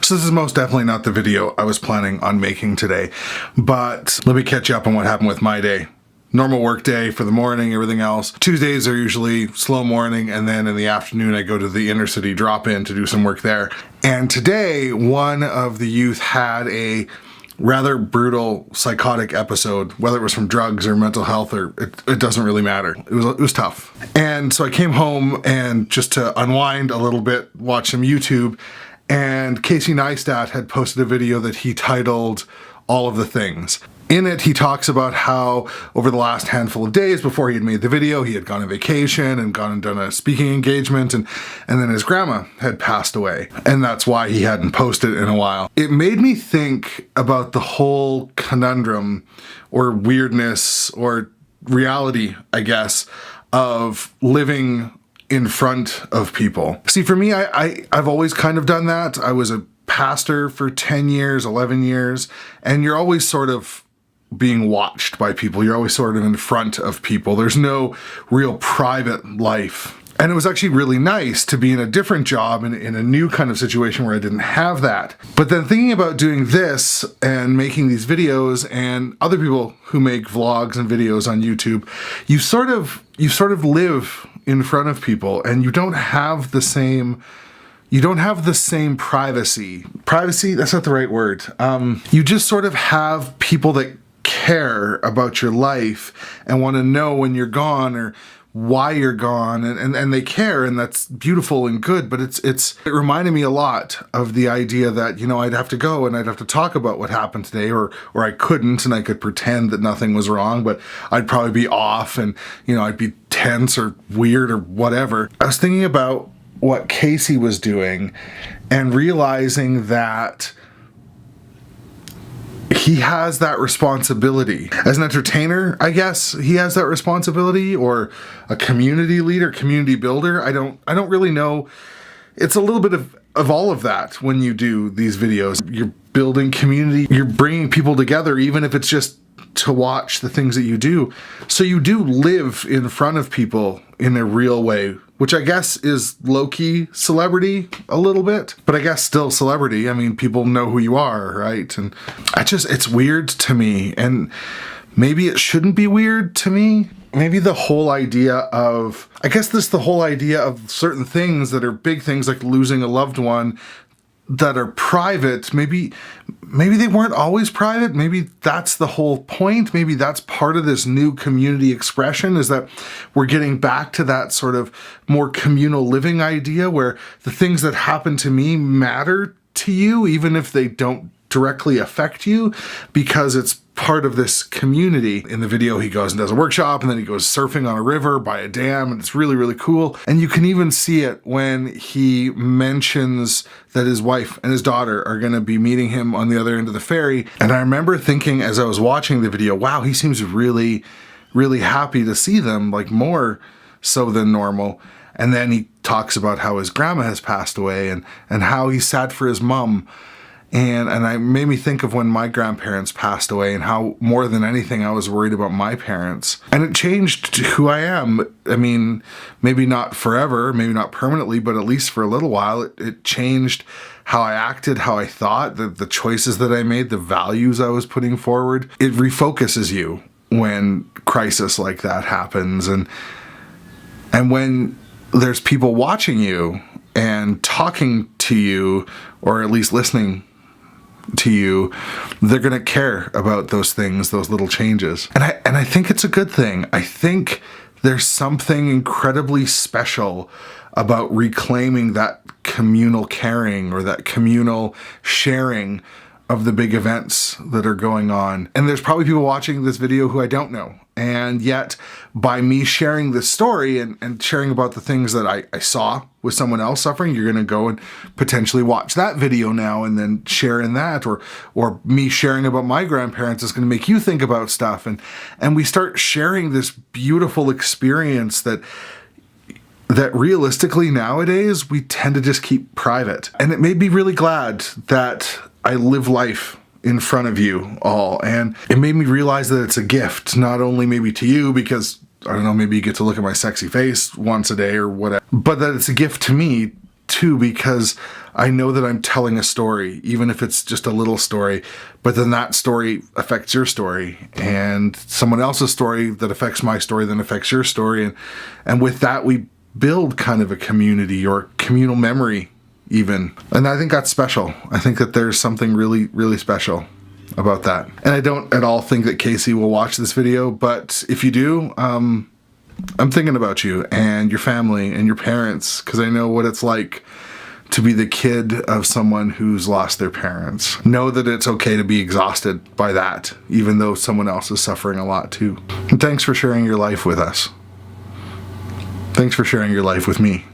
So this is most definitely not the video I was planning on making today, but let me catch you up on what happened with my day. Normal work day for the morning, everything else. Tuesdays are usually slow morning, and then in the afternoon I go to the inner city drop-in to do some work there. And today, one of the youth had a rather brutal psychotic episode, whether it was from drugs or mental health, or it doesn't really matter. It was tough. And so I came home and just to unwind a little bit, watch some YouTube, and Casey Neistat had posted a video that he titled All of the Things. In it, he talks about how over the last handful of days before he had made the video, he had gone on vacation and gone and done a speaking engagement, and then his grandma had passed away. And that's why he hadn't posted in a while. It made me think about the whole conundrum or weirdness or reality, I guess, of living in front of people. See, for me, I've always kind of done that. I was a pastor for 10 years, 11 years, and you're always sort of being watched by people. You're always sort of in front of people. There's no real private life. And it was actually really nice to be in a different job in a new kind of situation where I didn't have that. But then thinking about doing this and making these videos and other people who make vlogs and videos on YouTube, you sort of live in front of people and you don't have the same privacy. Privacy, that's not the right word. You just sort of have people that care about your life and want to know when you're gone or why you're gone, and they care, and that's beautiful and good. But it reminded me a lot of the idea that, you know, I'd have to go and I'd have to talk about what happened today, or I couldn't, and I could pretend that nothing was wrong, but I'd probably be off, and, you know, I'd be tense or weird or whatever. I was thinking about what Casey was doing and realizing that he has that responsibility. As an entertainer, I guess, he has that responsibility, or a community leader, community builder. I don't really know. It's a little bit of all of that when you do these videos. You're building community, you're bringing people together, even if it's just to watch the things that you do. So you do live in front of people in a real way, which I guess is low-key celebrity a little bit, but I guess still celebrity. I mean, people know who you are, right? And it's weird to me, and maybe it shouldn't be weird to me. Maybe the whole idea of, the whole idea of certain things that are big things, like losing a loved one, that are private, maybe they weren't always private. Maybe that's the whole point. Maybe that's part of this new community expression, is that we're getting back to that sort of more communal living idea where the things that happen to me matter to you, even if they don't directly affect you, because it's part of this community. In the video, he goes and does a workshop, and then he goes surfing on a river by a dam, and it's really, really cool. And you can even see it when he mentions that his wife and his daughter are going to be meeting him on the other end of the ferry. And I remember thinking as I was watching the video, wow, he seems really, really happy to see them, like more so than normal. And then he talks about how his grandma has passed away and how he's sad for his mom. And I made me think of when my grandparents passed away and how more than anything I was worried about my parents. And it changed who I am. I mean, maybe not forever, maybe not permanently, but at least for a little while, it changed how I acted, how I thought, the choices that I made, the values I was putting forward. It refocuses you when crisis like that happens. And when there's people watching you and talking to you, or at least listening to you, they're going to care about those things, those little changes. And I think it's a good thing. I think there's something incredibly special about reclaiming that communal caring or that communal sharing of the big events that are going on. And there's probably people watching this video who I don't know. And yet, by me sharing this story and sharing about the things that I saw with someone else suffering, you're going to go and potentially watch that video now and then share in that. Or me sharing about my grandparents is going to make you think about stuff. And we start sharing this beautiful experience that realistically nowadays we tend to just keep private. And it made me really glad that I live life in front of you all, and it made me realize that it's a gift, not only maybe to you, because I don't know, maybe you get to look at my sexy face once a day or whatever, but that it's a gift to me too, because I know that I'm telling a story, even if it's just a little story, but then that story affects your story, and someone else's story that affects my story then affects your story. And with that, we build kind of a community or communal memory even. And I think that's special. I think that there's something really, really special about that. And I don't at all think that Casey will watch this video, but if you do, I'm thinking about you and your family and your parents, because I know what it's like to be the kid of someone who's lost their parents. Know that it's okay to be exhausted by that, even though someone else is suffering a lot too. And thanks for sharing your life with us. Thanks for sharing your life with me.